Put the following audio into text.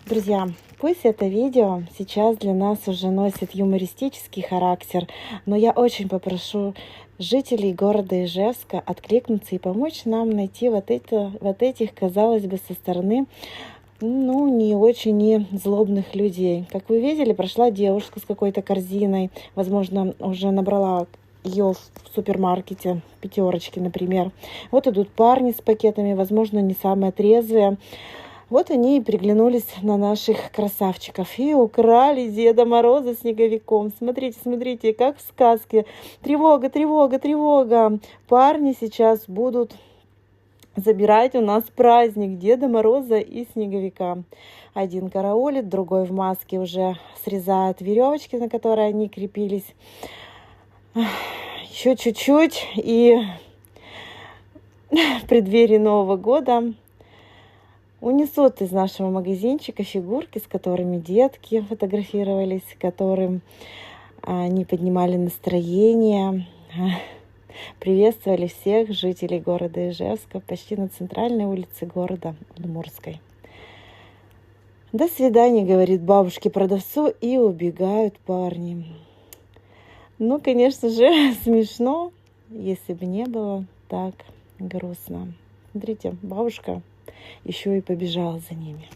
Друзья, пусть это видео сейчас для нас уже носит юмористический характер, но я очень попрошу жителей города Ижевска откликнуться и помочь нам найти вот этих, казалось бы, со стороны, не очень не злобных людей. Как вы видели, прошла девушка с какой-то корзиной, возможно, уже набрала ее в супермаркете, пятерочки, например. Вот идут парни с пакетами, возможно, не самые трезвые. Вот они и приглянулись на наших красавчиков и украли Деда Мороза снеговиком. Смотрите, смотрите, как в сказке. Тревога, тревога, тревога. Парни сейчас будут забирать у нас праздник Деда Мороза и снеговика. Один караулит, другой в маске уже срезает веревочки, на которые они крепились. Еще чуть-чуть, и в преддверии Нового года унесут из нашего магазинчика фигурки, с которыми детки фотографировались, которым они поднимали настроение, приветствовали всех жителей города Ижевска почти на центральной улице города Удмуртской. До свидания, говорит бабушке продавцу, и убегают парни. Конечно же, смешно, если бы не было так грустно. Смотрите, бабушка еще и побежала за ними.